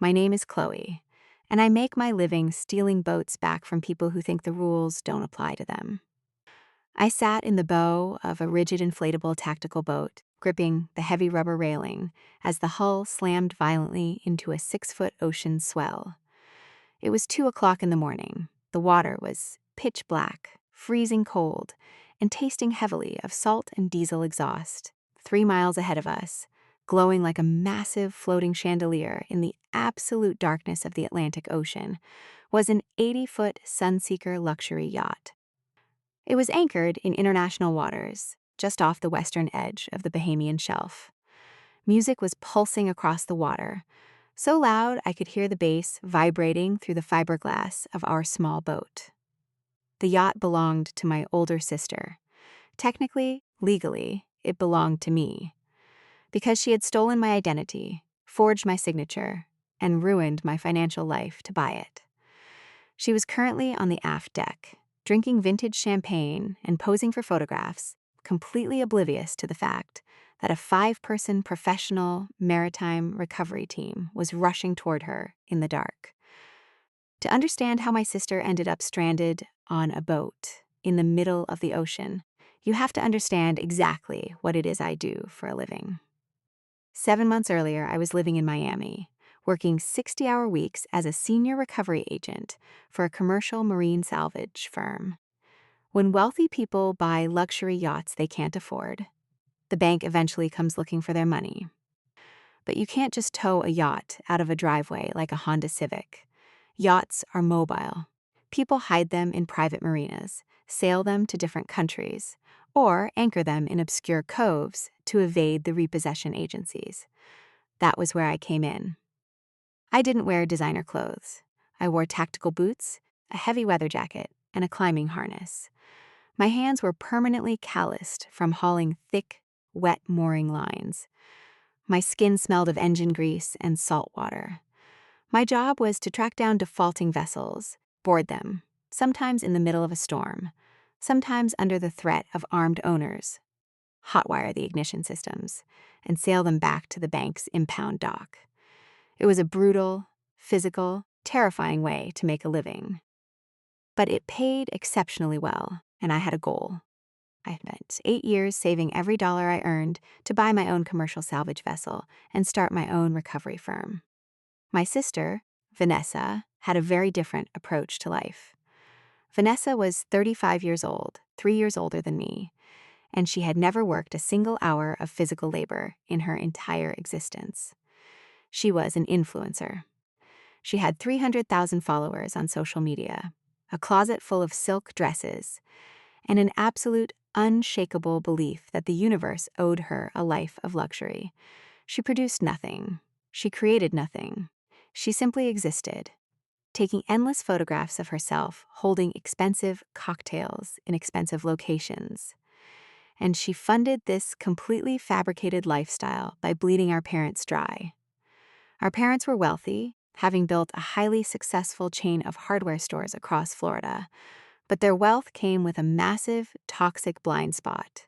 My name is Chloe, and I make my living stealing boats back from people who think the rules don't apply to them. I sat in the bow of a rigid inflatable tactical boat, gripping the heavy rubber railing as the hull slammed violently into a 6-foot ocean swell. It was 2 o'clock in the morning. The water was pitch black, freezing cold, and tasting heavily of salt and diesel exhaust. 3 miles ahead of us, glowing like a massive floating chandelier in the absolute darkness of the Atlantic Ocean, was an 80-foot Sunseeker luxury yacht. It was anchored in international waters, just off the western edge of the Bahamian Shelf. Music was pulsing across the water, so loud I could hear the bass vibrating through the fiberglass of our small boat. The yacht belonged to my older sister. Technically, legally, it belonged to me, because she had stolen my identity, forged my signature, and ruined my financial life to buy it. She was currently on the aft deck, drinking vintage champagne and posing for photographs, completely oblivious to the fact that a 5-person professional maritime recovery team was rushing toward her in the dark. To understand how my sister ended up stranded on a boat in the middle of the ocean, you have to understand exactly what it is I do for a living. 7 months earlier, I was living in Miami, working 60-hour weeks as a senior recovery agent for a commercial marine salvage firm. When wealthy people buy luxury yachts they can't afford, the bank eventually comes looking for their money. But you can't just tow a yacht out of a driveway like a Honda Civic. Yachts are mobile. People hide them in private marinas, sail them to different countries, or anchor them in obscure coves to evade the repossession agencies. That was where I came in. I didn't wear designer clothes. I wore tactical boots, a heavy weather jacket, and a climbing harness. My hands were permanently calloused from hauling thick, wet mooring lines. My skin smelled of engine grease and salt water. My job was to track down defaulting vessels, board them, sometimes in the middle of a storm, sometimes under the threat of armed owners, hotwire the ignition systems, and sail them back to the bank's impound dock. It was a brutal, physical, terrifying way to make a living. But it paid exceptionally well, and I had a goal. I spent 8 years saving every dollar I earned to buy my own commercial salvage vessel and start my own recovery firm. My sister, Vanessa, had a very different approach to life. Vanessa was 35 years old, 3 years older than me, and she had never worked a single hour of physical labor in her entire existence. She was an influencer. She had 300,000 followers on social media, a closet full of silk dresses, and an absolute unshakable belief that the universe owed her a life of luxury. She produced nothing. She created nothing. She simply existed, taking endless photographs of herself holding expensive cocktails in expensive locations. And she funded this completely fabricated lifestyle by bleeding our parents dry. Our parents were wealthy, having built a highly successful chain of hardware stores across Florida, but their wealth came with a massive, toxic blind spot.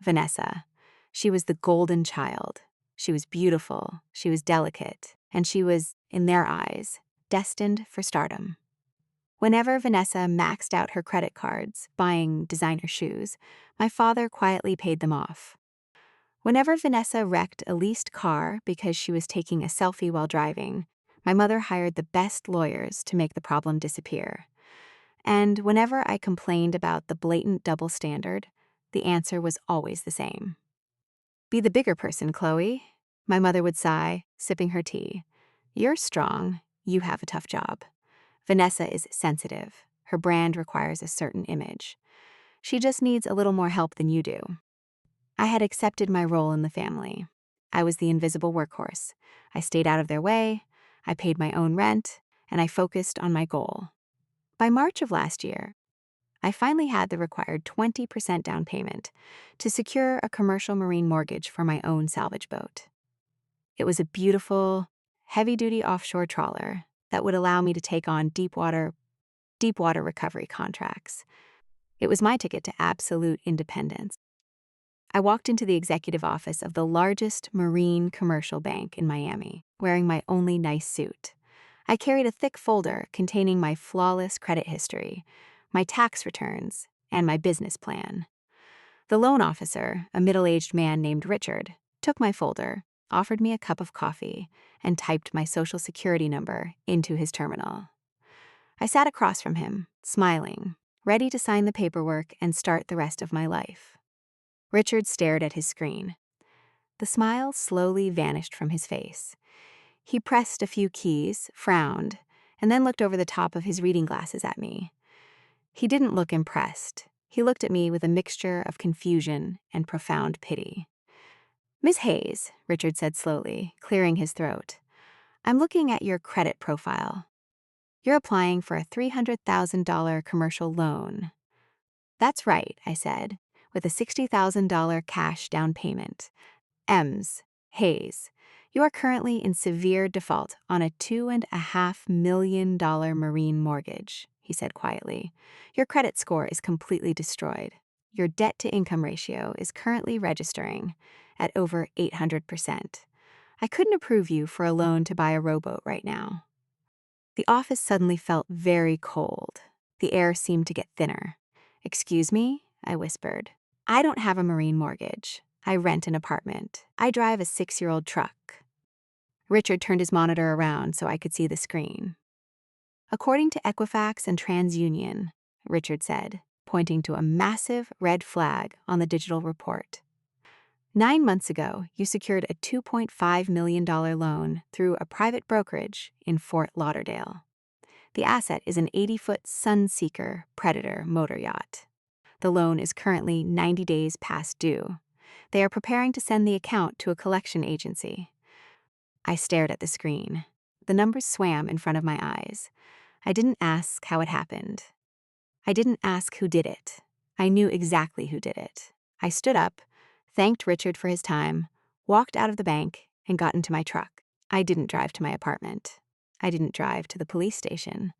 Vanessa. She was the golden child. She was beautiful, she was delicate, and she was, in their eyes, destined for stardom. Whenever Vanessa maxed out her credit cards, buying designer shoes, my father quietly paid them off. Whenever Vanessa wrecked a leased car because she was taking a selfie while driving, my mother hired the best lawyers to make the problem disappear. And whenever I complained about the blatant double standard, the answer was always the same. "Be the bigger person, Chloe," my mother would sigh, sipping her tea. "You're strong. You have a tough job. Vanessa is sensitive. Her brand requires a certain image. She just needs a little more help than you do." I had accepted my role in the family. I was the invisible workhorse. I stayed out of their way, I paid my own rent, and I focused on my goal. By March of last year, I finally had the required 20% down payment to secure a commercial marine mortgage for my own salvage boat. It was a beautiful, heavy-duty offshore trawler that would allow me to take on deep water recovery contracts. It was my ticket to absolute independence. I walked into the executive office of the largest marine commercial bank in Miami, wearing my only nice suit. I carried a thick folder containing my flawless credit history, my tax returns, and my business plan. The loan officer, a middle-aged man named Richard, took my folder, offered me a cup of coffee, and typed my social security number into his terminal. I sat across from him, smiling, ready to sign the paperwork and start the rest of my life. Richard stared at his screen. The smile slowly vanished from his face. He pressed a few keys, frowned, and then looked over the top of his reading glasses at me. He didn't look impressed. He looked at me with a mixture of confusion and profound pity. "Miss Hayes," Richard said slowly, clearing his throat, "I'm looking at your credit profile. You're applying for a $300,000 commercial loan." "That's right," I said, "with a $60,000 cash down payment. M's, Hayes, you are currently in severe default on a $2.5 million marine mortgage," he said quietly. "Your credit score is completely destroyed. Your debt-to-income ratio is currently registering at over 800%. I couldn't approve you for a loan to buy a rowboat right now." The office suddenly felt very cold. The air seemed to get thinner. "Excuse me?" I whispered. "I don't have a marine mortgage. I rent an apartment. I drive a 6-year-old truck." Richard turned his monitor around so I could see the screen. "According to Equifax and TransUnion," Richard said, pointing to a massive red flag on the digital report. "9 months ago, you secured a $2.5 million loan through a private brokerage in Fort Lauderdale. The asset is an 80-foot Sunseeker Predator motor yacht. The loan is currently 90 days past due. They are preparing to send the account to a collection agency." I stared at the screen. The numbers swam in front of my eyes. I didn't ask how it happened. I didn't ask who did it. I knew exactly who did it. I stood up, thanked Richard for his time, walked out of the bank, and got into my truck. I didn't drive to my apartment. I didn't drive to the police station.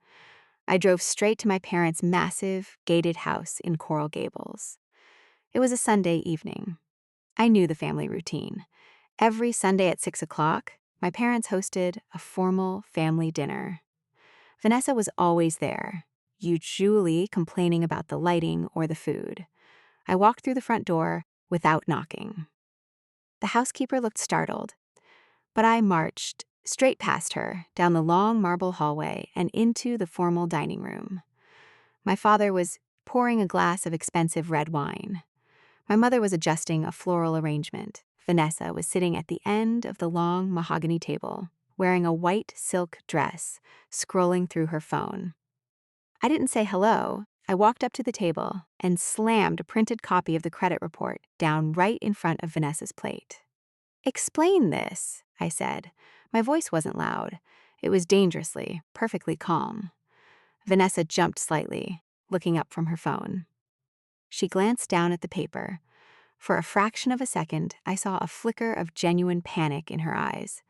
I drove straight to my parents' massive, gated house in Coral Gables. It was a Sunday evening. I knew the family routine. Every Sunday at 6 o'clock, my parents hosted a formal family dinner. Vanessa was always there, usually complaining about the lighting or the food. I walked through the front door without knocking. The housekeeper looked startled, but I marched straight past her, down the long marble hallway and into the formal dining room. My father was pouring a glass of expensive red wine. My mother was adjusting a floral arrangement. Vanessa was sitting at the end of the long mahogany table, wearing a white silk dress, scrolling through her phone. I didn't say hello. I walked up to the table and slammed a printed copy of the credit report down right in front of Vanessa's plate. "Explain this," I said. My voice wasn't loud. It was dangerously, perfectly calm. Vanessa jumped slightly, looking up from her phone. She glanced down at the paper. For a fraction of a second, I saw a flicker of genuine panic in her eyes.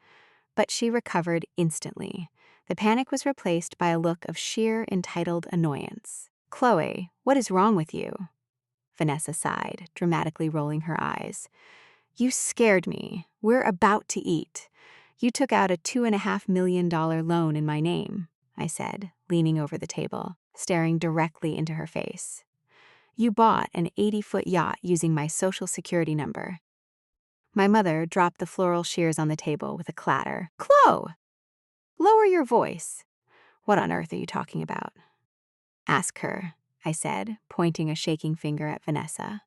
But she recovered instantly. The panic was replaced by a look of sheer entitled annoyance. "Chloe, what is wrong with you?" Vanessa sighed, dramatically rolling her eyes. "You scared me. We're about to eat. You took out a $2.5 million loan in my name," I said, leaning over the table, staring directly into her face. "You bought an 80-foot yacht using my social security number." My mother dropped the floral shears on the table with a clatter. "Chloe! Lower your voice. What on earth are you talking about?" "Ask her," I said, pointing a shaking finger at Vanessa.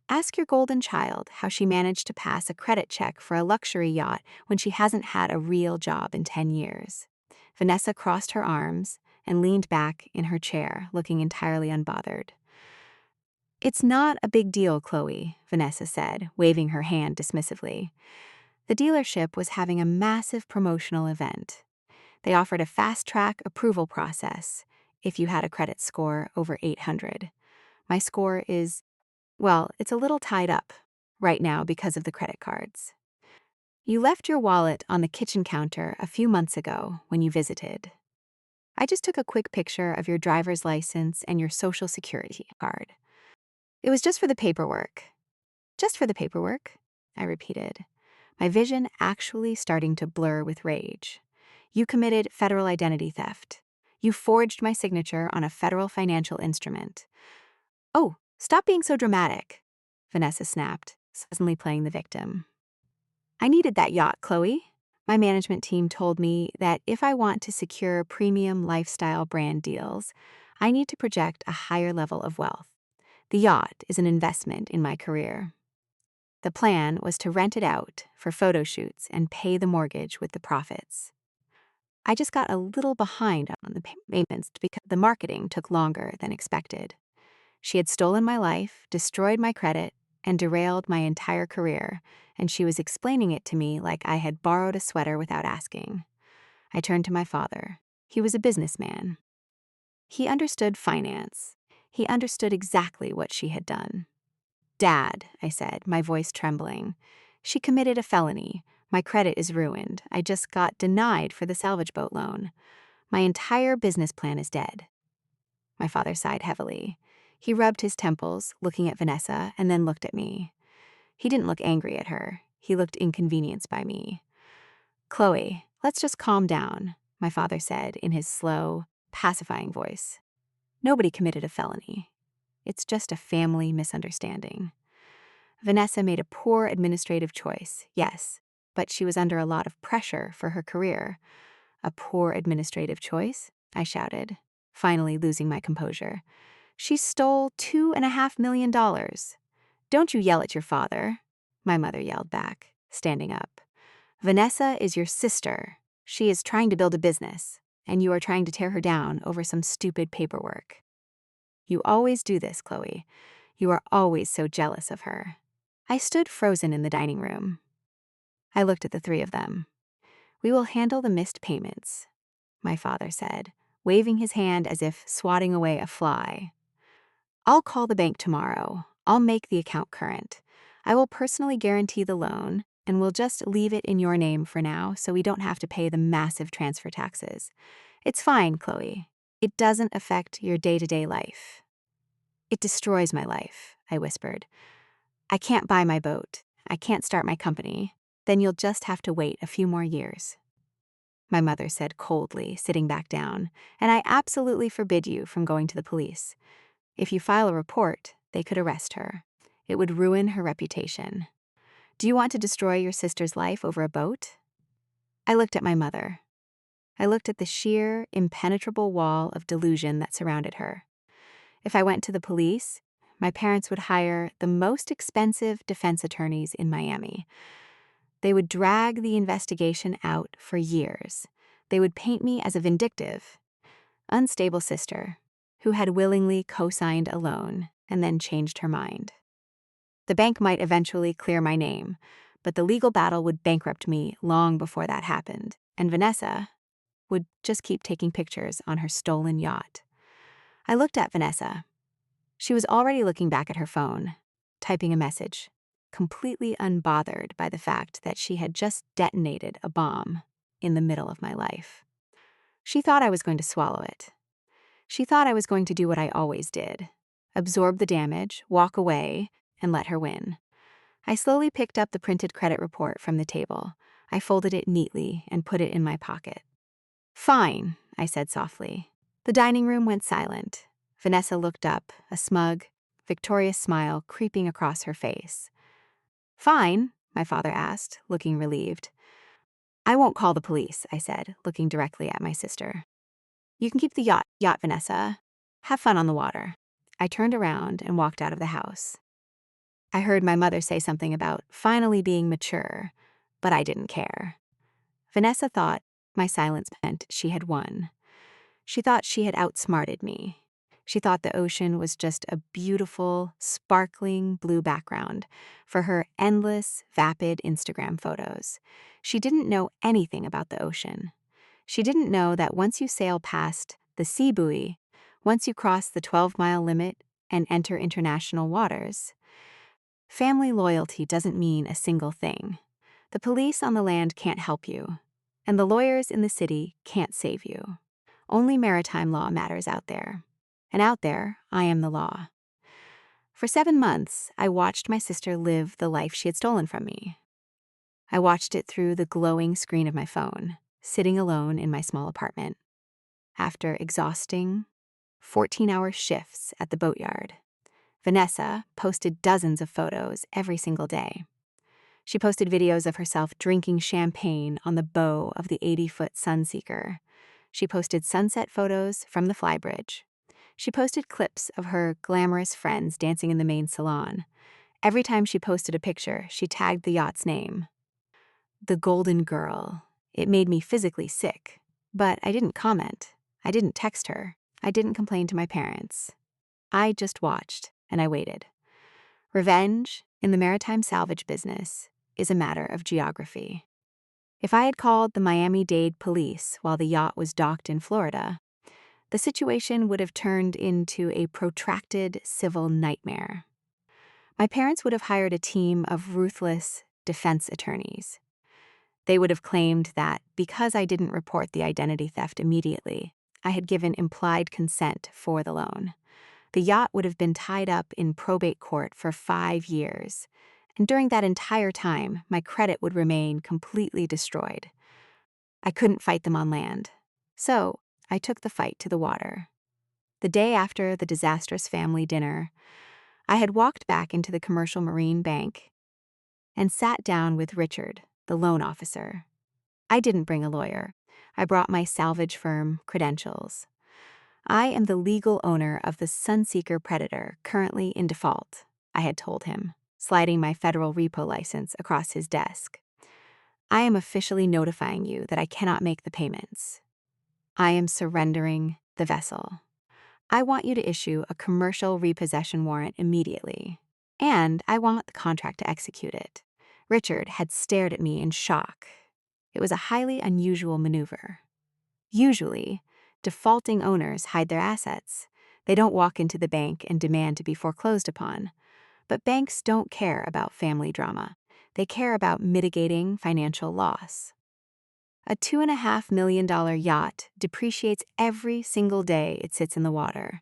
"Ask your golden child how she managed to pass a credit check for a luxury yacht when she hasn't had a real job in 10 years. Vanessa crossed her arms and leaned back in her chair, looking entirely unbothered. "It's not a big deal, Chloe," Vanessa said, waving her hand dismissively. "The dealership was having a massive promotional event. They offered a fast-track approval process if you had a credit score over 800. My score is, well, it's a little tied up right now because of the credit cards. You left your wallet on the kitchen counter a few months ago when you visited. I just took a quick picture of your driver's license and your social security card. It was just for the paperwork." "Just for the paperwork," I repeated, my vision actually starting to blur with rage. You committed federal identity theft. You forged my signature on a federal financial instrument. Oh, stop being so dramatic, Vanessa snapped, suddenly playing the victim. I needed that yacht, Chloe. My management team told me that if I want to secure premium lifestyle brand deals, I need to project a higher level of wealth. The yacht is an investment in my career. The plan was to rent it out for photo shoots and pay the mortgage with the profits. I just got a little behind on the payments because the marketing took longer than expected. She had stolen my life, destroyed my credit, and derailed my entire career, and she was explaining it to me like I had borrowed a sweater without asking. I turned to my father. He was a businessman. He understood finance. He understood exactly what she had done. Dad, I said, my voice trembling. She committed a felony. My credit is ruined. I just got denied for the salvage boat loan. My entire business plan is dead. My father sighed heavily. He rubbed his temples, looking at Vanessa, and then looked at me. He didn't look angry at her. He looked inconvenienced by me. Chloe, let's just calm down, my father said in his slow, pacifying voice. Nobody committed a felony. It's just a family misunderstanding. Vanessa made a poor administrative choice, yes, but she was under a lot of pressure for her career. A poor administrative choice? I shouted, finally losing my composure. She stole $2.5 million. Don't you yell at your father, my mother yelled back, standing up. Vanessa is your sister. She is trying to build a business, and you are trying to tear her down over some stupid paperwork. You always do this, Chloe. You are always so jealous of her. I stood frozen in the dining room. I looked at the three of them. We will handle the missed payments, my father said, waving his hand as if swatting away a fly. I'll call the bank tomorrow. I'll make the account current. I will personally guarantee the loan, and we'll just leave it in your name for now so we don't have to pay the massive transfer taxes. It's fine, Chloe. It doesn't affect your day-to-day life. It destroys my life, I whispered. I can't buy my boat. I can't start my company. Then you'll just have to wait a few more years. My mother said coldly, sitting back down, and I absolutely forbid you from going to the police. If you file a report, they could arrest her. It would ruin her reputation. Do you want to destroy your sister's life over a boat? I looked at my mother. I looked at the sheer, impenetrable wall of delusion that surrounded her. If I went to the police, my parents would hire the most expensive defense attorneys in Miami. They would drag the investigation out for years. They would paint me as a vindictive, unstable sister who had willingly co-signed a loan and then changed her mind. The bank might eventually clear my name, but the legal battle would bankrupt me long before that happened, and Vanessa would just keep taking pictures on her stolen yacht. I looked at Vanessa. She was already looking back at her phone, typing a message, completely unbothered by the fact that she had just detonated a bomb in the middle of my life. She thought I was going to swallow it. She thought I was going to do what I always did, absorb the damage, walk away, and let her win. I slowly picked up the printed credit report from the table. I folded it neatly and put it in my pocket. Fine, I said softly. The dining room went silent. Vanessa looked up, a smug, victorious smile creeping across her face. Fine, my father asked, looking relieved. I won't call the police, I said, looking directly at my sister. You can keep the yacht, Vanessa. Have fun on the water. I turned around and walked out of the house. I heard my mother say something about finally being mature, but I didn't care. Vanessa thought my silence meant she had won. She thought she had outsmarted me. She thought the ocean was just a beautiful, sparkling blue background for her endless, vapid Instagram photos. She didn't know anything about the ocean. She didn't know that once you sail past the sea buoy, once you cross the 12-mile limit and enter international waters, family loyalty doesn't mean a single thing. The police on the land can't help you, and the lawyers in the city can't save you. Only maritime law matters out there. And out there, I am the law. For 7 months, I watched my sister live the life she had stolen from me. I watched it through the glowing screen of my phone. sitting alone in my small apartment. After exhausting 14-hour shifts at the boatyard, Vanessa posted dozens of photos every single day. She posted videos of herself drinking champagne on the bow of the 80-foot Sunseeker. She posted sunset photos from the flybridge. She posted clips of her glamorous friends dancing in the main salon. Every time she posted a picture, she tagged the yacht's name. The Golden Girl. It made me physically sick. But I didn't comment. I didn't text her. I didn't complain to my parents. I just watched, and I waited. Revenge, in the maritime salvage business, is a matter of geography. If I had called the Miami-Dade police while the yacht was docked in Florida, the situation would have turned into a protracted civil nightmare. My parents would have hired a team of ruthless defense attorneys. They would have claimed that because I didn't report the identity theft immediately, I had given implied consent for the loan. The yacht would have been tied up in probate court for 5 years, and during that entire time, my credit would remain completely destroyed. I couldn't fight them on land, so I took the fight to the water. The day after the disastrous family dinner, I had walked back into the commercial marine bank and sat down with Richard, the loan officer. I didn't bring a lawyer. I brought my salvage firm credentials. I am the legal owner of the Sunseeker Predator, currently in default, I had told him, sliding my federal repo license across his desk. I am officially notifying you that I cannot make the payments. I am surrendering the vessel. I want you to issue a commercial repossession warrant immediately, and I want the contract to execute it. Richard had stared at me in shock. It was a highly unusual maneuver. Usually, defaulting owners hide their assets. They don't walk into the bank and demand to be foreclosed upon. But banks don't care about family drama. They care about mitigating financial loss. A $2.5 million yacht depreciates every single day it sits in the water.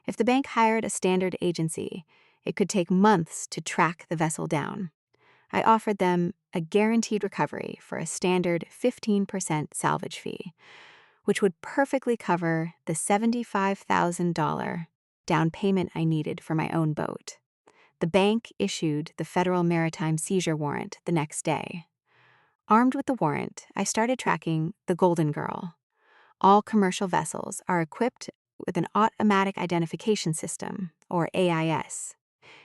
If the bank hired a standard agency, it could take months to track the vessel down. I offered them a guaranteed recovery for a standard 15% salvage fee, which would perfectly cover the $75,000 down payment I needed for my own boat. The bank issued the federal maritime seizure warrant the next day. Armed with the warrant, I started tracking the Golden Girl. All commercial vessels are equipped with an automatic identification system, or AIS.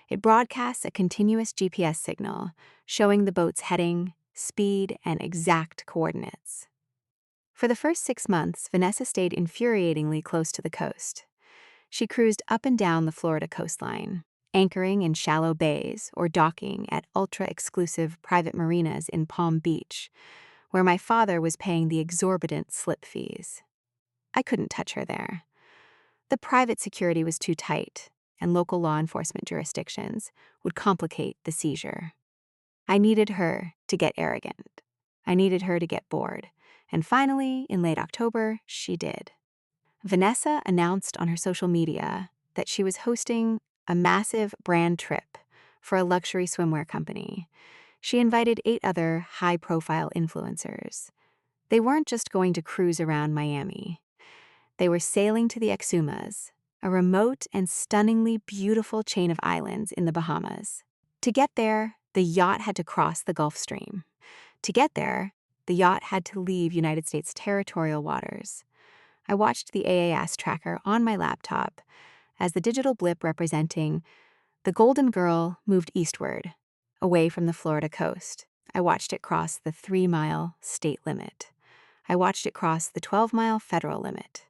It broadcasts a continuous GPS signal showing the boat's heading, speed, and exact coordinates. For the first 6 months, Vanessa stayed infuriatingly close to the coast. She cruised up and down the Florida coastline, anchoring in shallow bays or docking at ultra-exclusive private marinas in Palm Beach, where my father was paying the exorbitant slip fees. I couldn't touch her there. The private security was too tight, and local law enforcement jurisdictions would complicate the seizure. I needed her to get arrogant. I needed her to get bored. And finally, in late October, she did. Vanessa announced on her social media that she was hosting a massive brand trip for a luxury swimwear company. She invited 8 other high-profile influencers. They weren't just going to cruise around Miami. They were sailing to the Exumas, a remote and stunningly beautiful chain of islands in the Bahamas. To get there, the yacht had to cross the Gulf Stream. To get there, the yacht had to leave United States territorial waters. I watched the AAS tracker on my laptop as the digital blip representing the Golden Girl moved eastward, away from the Florida coast. I watched it cross the 3-mile state limit. I watched it cross the 12-mile federal limit.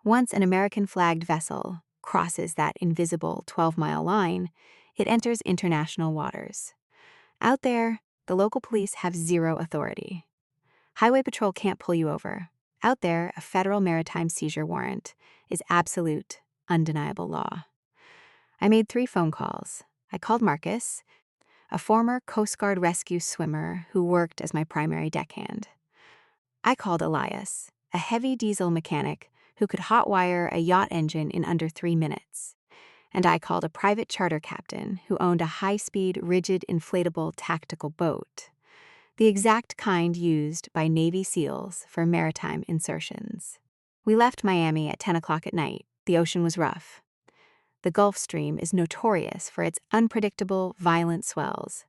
Once an American-flagged vessel crosses that invisible 12-mile line, it enters international waters. Out there, the local police have zero authority. Highway Patrol can't pull you over. Out there, a federal maritime seizure warrant is absolute, undeniable law. I made 3 phone calls. I called Marcus, a former Coast Guard rescue swimmer who worked as my primary deckhand. I called Elias, a heavy diesel mechanic who could hotwire a yacht engine in under 3 minutes. And I called a private charter captain who owned a high-speed, rigid, inflatable tactical boat. the exact kind used by Navy SEALs for maritime insertions. We left Miami at 10 o'clock at night. The ocean was rough. The Gulf Stream is notorious for its unpredictable, violent swells.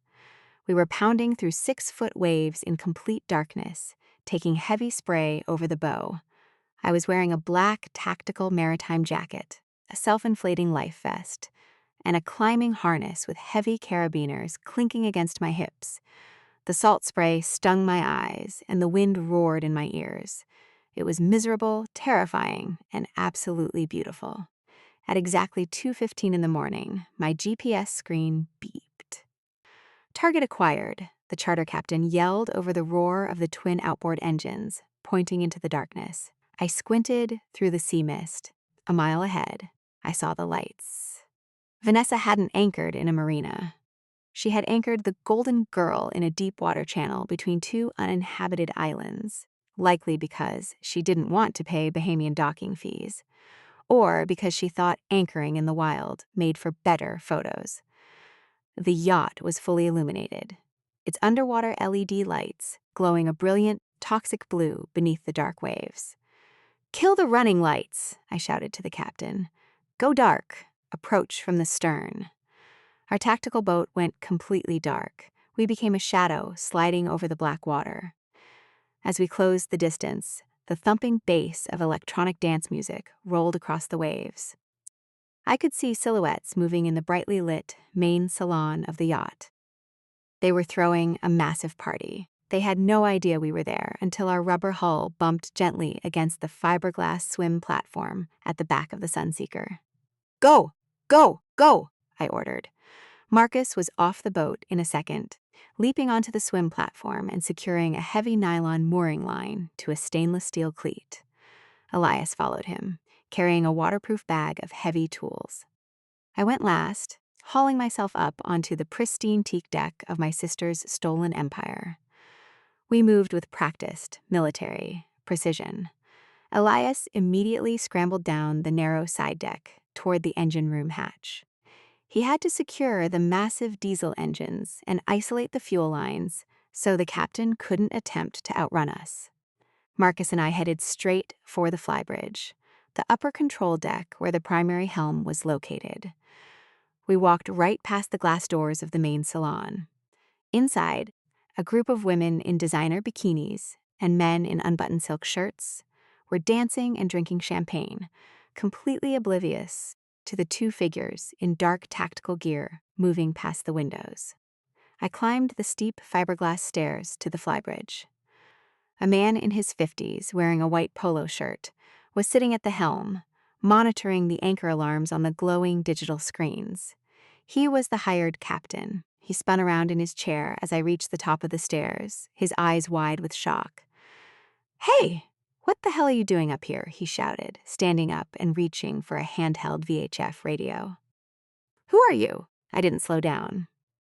We were pounding through 6-foot waves in complete darkness, taking heavy spray over the bow. I was wearing a black tactical maritime jacket, a self-inflating life vest, and a climbing harness with heavy carabiners clinking against my hips. The salt spray stung my eyes, and the wind roared in my ears. It was miserable, terrifying, and absolutely beautiful. At exactly 2:15 in the morning, my GPS screen beeped. Target acquired, the charter captain yelled over the roar of the twin outboard engines, pointing into the darkness. I squinted through the sea mist. A mile ahead, I saw the lights. Vanessa hadn't anchored in a marina. She had anchored the Golden Girl in a deep water channel between two uninhabited islands, likely because she didn't want to pay Bahamian docking fees, or because she thought anchoring in the wild made for better photos. The yacht was fully illuminated, its underwater LED lights glowing a brilliant, toxic blue beneath the dark waves. "Kill the running lights," I shouted to the captain. "Go dark. Approach from the stern." Our tactical boat went completely dark. We became a shadow sliding over the black water. As we closed the distance, the thumping bass of electronic dance music rolled across the waves. I could see silhouettes moving in the brightly lit main salon of the yacht. They were throwing a massive party. They had no idea we were there until our rubber hull bumped gently against the fiberglass swim platform at the back of the Sunseeker. "Go! Go! Go!" I ordered. Marcus was off the boat in a second, leaping onto the swim platform and securing a heavy nylon mooring line to a stainless steel cleat. Elias followed him, carrying a waterproof bag of heavy tools. I went last, hauling myself up onto the pristine teak deck of my sister's stolen empire. We moved with practiced, military precision. Elias immediately scrambled down the narrow side deck toward the engine room hatch. He had to secure the massive diesel engines and isolate the fuel lines so the captain couldn't attempt to outrun us. Marcus and I headed straight for the flybridge, the upper control deck where the primary helm was located. We walked right past the glass doors of the main salon. Inside, a group of women in designer bikinis and men in unbuttoned silk shirts were dancing and drinking champagne, completely oblivious to the two figures in dark tactical gear moving past the windows. I climbed the steep fiberglass stairs to the flybridge. A man in his 50s, wearing a white polo shirt, was sitting at the helm, monitoring the anchor alarms on the glowing digital screens. He was the hired captain. He spun around in his chair as I reached the top of the stairs, his eyes wide with shock. "Hey! What the hell are you doing up here?" he shouted, standing up and reaching for a handheld VHF radio. "Who are you?" I didn't slow down.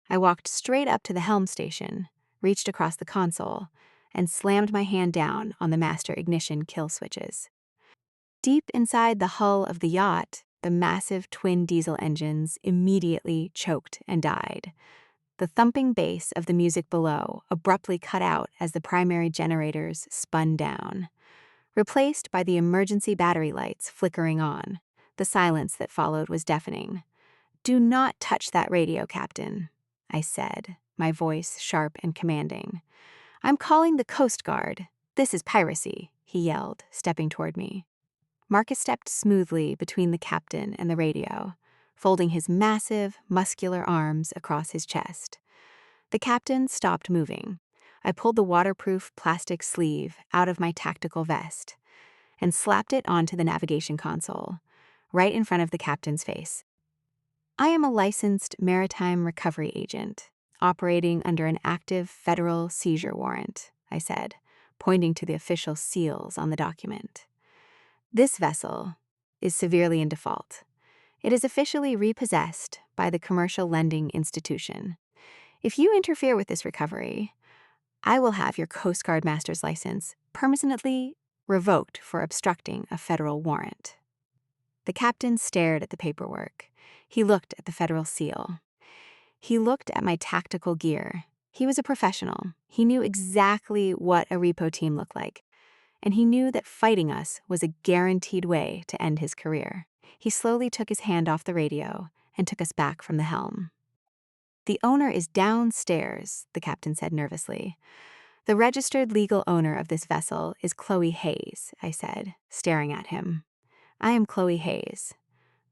I walked straight up to the helm station, reached across the console, and slammed my hand down on the master ignition kill switches. Deep inside the hull of the yacht, the massive twin diesel engines immediately choked and died. The thumping bass of the music below abruptly cut out as the primary generators spun down. Replaced by the emergency battery lights flickering on, the silence that followed was deafening. "Do not touch that radio, Captain," I said, my voice sharp and commanding. "I'm calling the Coast Guard. This is piracy," he yelled, stepping toward me. Marcus stepped smoothly between the captain and the radio, folding his massive, muscular arms across his chest. The captain stopped moving. I pulled the waterproof plastic sleeve out of my tactical vest and slapped it onto the navigation console, right in front of the captain's face. "I am a licensed maritime recovery agent, operating under an active federal seizure warrant," I said, pointing to the official seals on the document. "This vessel is severely in default. It is officially repossessed by the Commercial Lending Institution. If you interfere with this recovery, I will have your Coast Guard master's license permanently revoked for obstructing a federal warrant." The captain stared at the paperwork. He looked at the federal seal. He looked at my tactical gear. He was a professional. He knew exactly what a repo team looked like, and he knew that fighting us was a guaranteed way to end his career. He slowly took his hand off the radio and took us back from the helm. "The owner is downstairs," the captain said nervously. "The registered legal owner of this vessel is Chloe Hayes," I said, staring at him. "I am Chloe Hayes.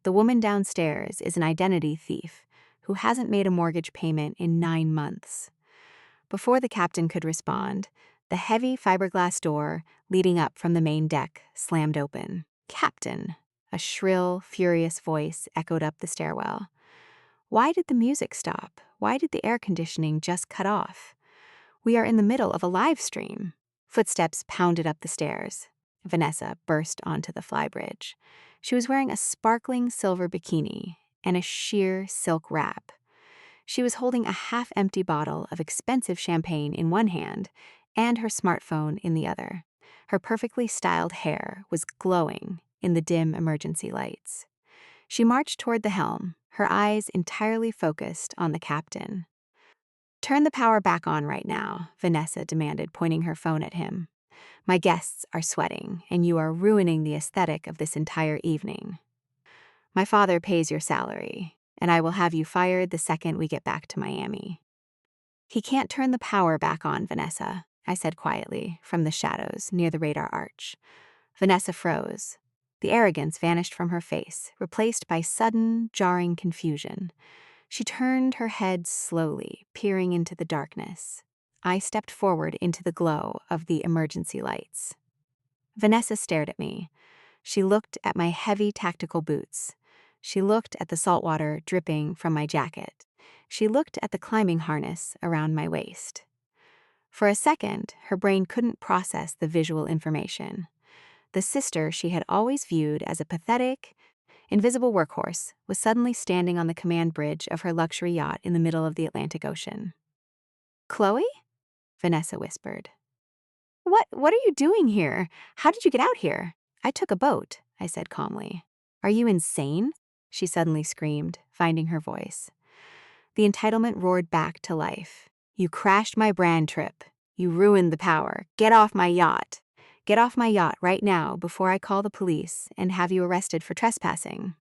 The woman downstairs is an identity thief who hasn't made a mortgage payment in 9 months." Before the captain could respond, the heavy fiberglass door leading up from the main deck slammed open. "Captain!" A shrill, furious voice echoed up the stairwell. Why did the music stop? Why did the air conditioning just cut off? We are in the middle of a live stream. Footsteps pounded up the stairs. Vanessa burst onto the flybridge. She was wearing a sparkling silver bikini and a sheer silk wrap. She was holding a half-empty bottle of expensive champagne in one hand and her smartphone in the other. Her perfectly styled hair was glowing in the dim emergency lights. She marched toward the helm, her eyes entirely focused on the captain. "Turn the power back on right now," Vanessa demanded, pointing her phone at him. "My guests are sweating, and you are ruining the aesthetic of this entire evening. My father pays your salary, and I will have you fired the second we get back to Miami." "He can't turn the power back on, Vanessa," I said quietly from the shadows near the radar arch. Vanessa froze. The arrogance vanished from her face, replaced by sudden, jarring confusion. She turned her head slowly, peering into the darkness. I stepped forward into the glow of the emergency lights. Vanessa stared at me. She looked at my heavy tactical boots. She looked at the salt water dripping from my jacket. She looked at the climbing harness around my waist. For a second, her brain couldn't process the visual information. The sister she had always viewed as a pathetic, invisible workhorse was suddenly standing on the command bridge of her luxury yacht in the middle of the Atlantic Ocean. "Chloe?" Vanessa whispered. What are you doing here? How did you get out here?" "I took a boat," I said calmly. "Are you insane?" she suddenly screamed, finding her voice. The entitlement roared back to life. "You crashed my brand trip. You ruined the power. Get off my yacht. Get off my yacht right now before I call the police and have you arrested for trespassing."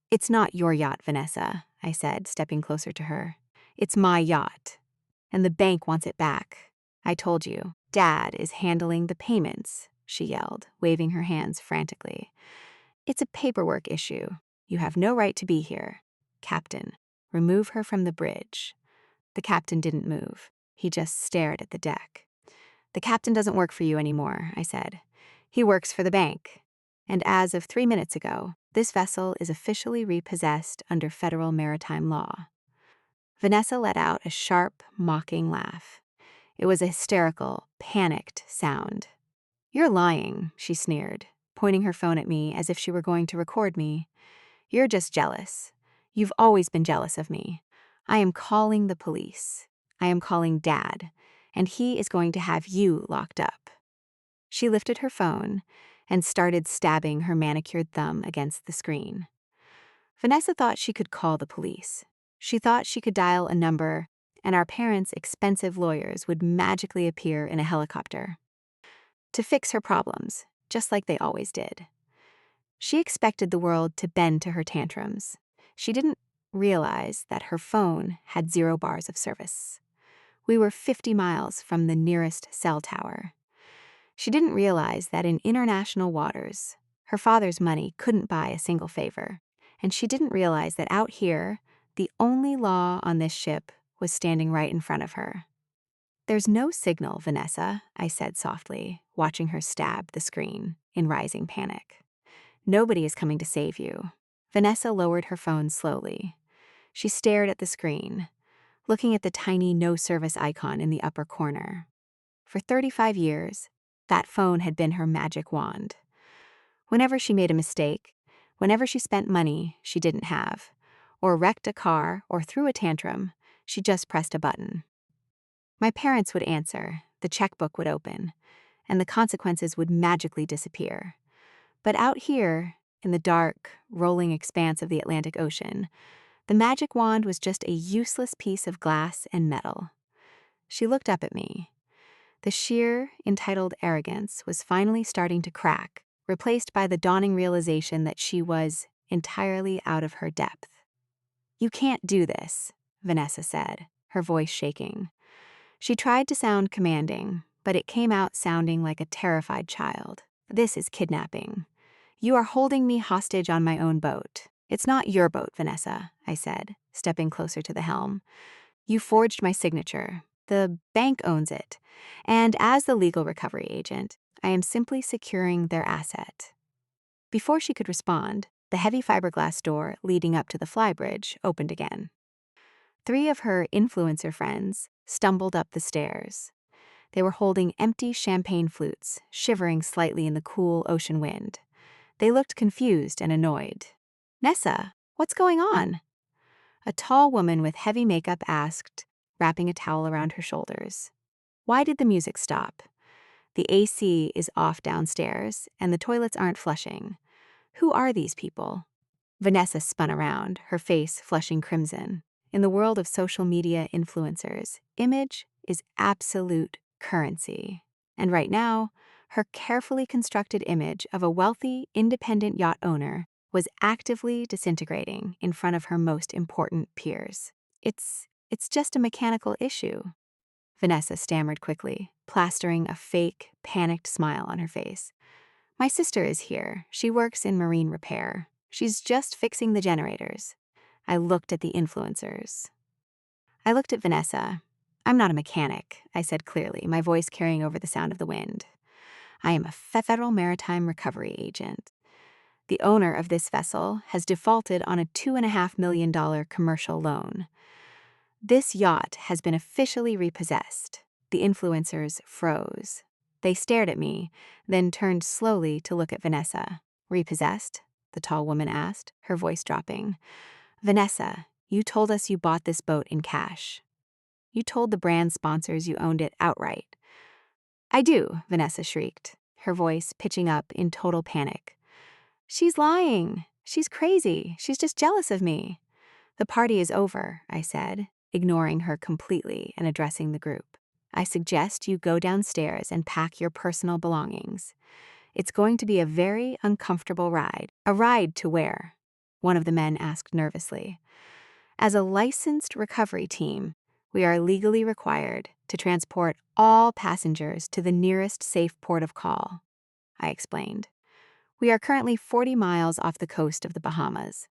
"It's not your yacht, Vanessa," I said, stepping closer to her. "It's my yacht, and the bank wants it back. I told you, Dad is handling the payments," she yelled, waving her hands frantically. "It's a paperwork issue. You have no right to be here. Captain, remove her from the bridge." The captain didn't move. He just stared at the deck. "The captain doesn't work for you anymore," I said. "He works for the bank. And as of 3 minutes ago, this vessel is officially repossessed under federal maritime law." Vanessa let out a sharp, mocking laugh. It was a hysterical, panicked sound. "You're lying," she sneered, pointing her phone at me as if she were going to record me. "You're just jealous. You've always been jealous of me. I am calling the police. I am calling Dad, and he is going to have you locked up." She lifted her phone and started stabbing her manicured thumb against the screen. Vanessa thought she could call the police. She thought she could dial a number, and our parents' expensive lawyers would magically appear in a helicopter to fix her problems, just like they always did. She expected the world to bend to her tantrums. She didn't realize that her phone had 0 bars of service. We were 50 miles from the nearest cell tower. She didn't realize that in international waters, her father's money couldn't buy a single favor. And she didn't realize that out here, the only law on this ship was standing right in front of her. "There's no signal, Vanessa," I said softly, watching her stab the screen in rising panic. "Nobody is coming to save you." Vanessa lowered her phone slowly. She stared at the screen, looking at the tiny no-service icon in the upper corner. For 35 years, that phone had been her magic wand. Whenever she made a mistake, whenever she spent money she didn't have, or wrecked a car or threw a tantrum, she just pressed a button. My parents would answer, the checkbook would open, and the consequences would magically disappear. But out here, in the dark, rolling expanse of the Atlantic Ocean, the magic wand was just a useless piece of glass and metal. She looked up at me. The sheer, entitled arrogance was finally starting to crack, replaced by the dawning realization that she was entirely out of her depth. "You can't do this," Vanessa said, her voice shaking. She tried to sound commanding, but it came out sounding like a terrified child. "This is kidnapping. You are holding me hostage on my own boat." "It's not your boat, Vanessa," I said, stepping closer to the helm. "You forged my signature. The bank owns it. And as the legal recovery agent, I am simply securing their asset." Before she could respond, the heavy fiberglass door leading up to the flybridge opened again. 3 of her influencer friends stumbled up the stairs. They were holding empty champagne flutes, shivering slightly in the cool ocean wind. They looked confused and annoyed. "Nessa, what's going on?" A tall woman with heavy makeup asked, wrapping a towel around her shoulders. "Why did the music stop? The AC is off downstairs, and the toilets aren't flushing. Who are these people?" Vanessa spun around, her face flushing crimson. In the world of social media influencers, image is absolute currency. And right now, her carefully constructed image of a wealthy, independent yacht owner was actively disintegrating in front of her most important peers. It's just a mechanical issue," Vanessa stammered quickly, plastering a fake, panicked smile on her face. "My sister is here. She works in marine repair. She's just fixing the generators." I looked at the influencers. I looked at Vanessa. "I'm not a mechanic," I said clearly, my voice carrying over the sound of the wind. "I am a federal maritime recovery agent. The owner of this vessel has defaulted on a $2.5 million commercial loan. This yacht has been officially repossessed." The influencers froze. They stared at me, then turned slowly to look at Vanessa. "Repossessed?" the tall woman asked, her voice dropping. "Vanessa, you told us you bought this boat in cash. You told the brand sponsors you owned it outright." "I do," Vanessa shrieked, her voice pitching up in total panic. "She's lying. She's crazy. She's just jealous of me." "The party is over," I said, ignoring her completely and addressing the group. "I suggest you go downstairs and pack your personal belongings. It's going to be a very uncomfortable ride." "A ride to where?" one of the men asked nervously. "As a licensed recovery team, we are legally required to transport all passengers to the nearest safe port of call," I explained. "We are currently 40 miles off the coast of the Bahamas.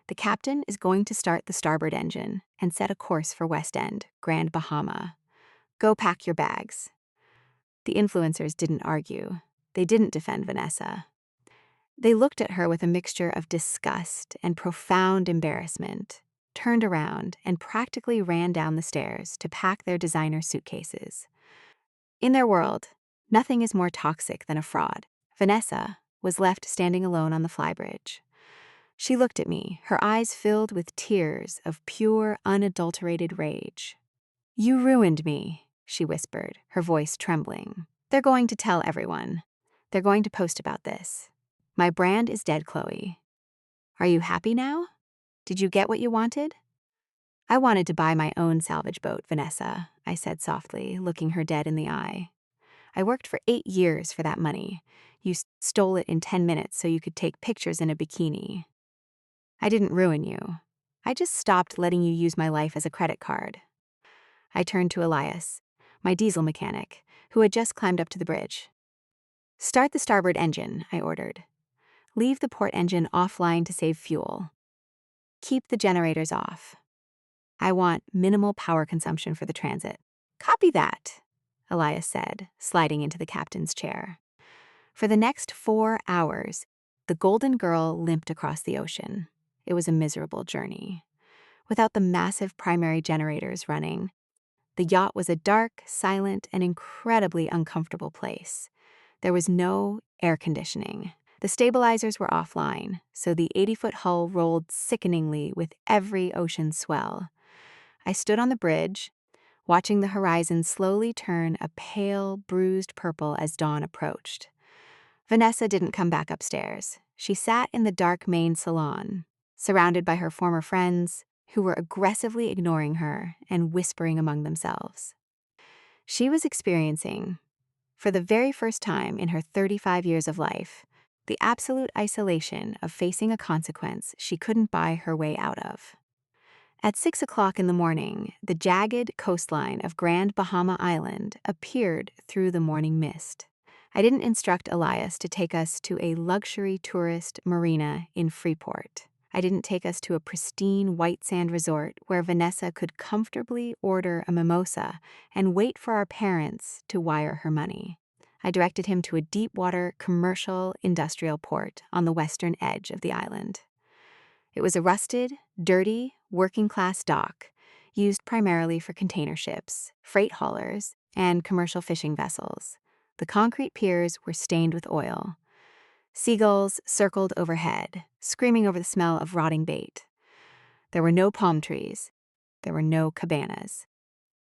The captain is going to start the starboard engine and set a course for West End, Grand Bahama. Go pack your bags." The influencers didn't argue. They didn't defend Vanessa. They looked at her with a mixture of disgust and profound embarrassment, turned around, and practically ran down the stairs to pack their designer suitcases. In their world, nothing is more toxic than a fraud. Vanessa was left standing alone on the flybridge. She looked at me, her eyes filled with tears of pure, unadulterated rage. "You ruined me," she whispered, her voice trembling. "They're going to tell everyone. They're going to post about this. My brand is dead, Chloe. Are you happy now? Did you get what you wanted?" "I wanted to buy my own salvage boat, Vanessa," I said softly, looking her dead in the eye. "I worked for 8 years for that money. You stole it in 10 minutes so you could take pictures in a bikini. I didn't ruin you. I just stopped letting you use my life as a credit card." I turned to Elias, my diesel mechanic, who had just climbed up to the bridge. "Start the starboard engine," I ordered. "Leave the port engine offline to save fuel. Keep the generators off. I want minimal power consumption for the transit." "Copy that," Elias said, sliding into the captain's chair. For the next 4 hours, the Golden Girl limped across the ocean. It was a miserable journey. Without the massive primary generators running, the yacht was a dark, silent, and incredibly uncomfortable place. There was no air conditioning. The stabilizers were offline, so the 80-foot hull rolled sickeningly with every ocean swell. I stood on the bridge, watching the horizon slowly turn a pale, bruised purple as dawn approached. Vanessa didn't come back upstairs. She sat in the dark main salon, surrounded by her former friends, who were aggressively ignoring her and whispering among themselves. She was experiencing, for the very first time in her 35 years of life, the absolute isolation of facing a consequence she couldn't buy her way out of. At 6 o'clock in the morning, the jagged coastline of Grand Bahama Island appeared through the morning mist. I didn't instruct Elias to take us to a luxury tourist marina in Freeport. I didn't take us to a pristine white sand resort where Vanessa could comfortably order a mimosa and wait for our parents to wire her money. I directed him to a deep-water commercial industrial port on the western edge of the island. It was a rusted, dirty, working-class dock, used primarily for container ships, freight haulers, and commercial fishing vessels. The concrete piers were stained with oil. Seagulls circled overhead, screaming over the smell of rotting bait. There were no palm trees. There were no cabanas.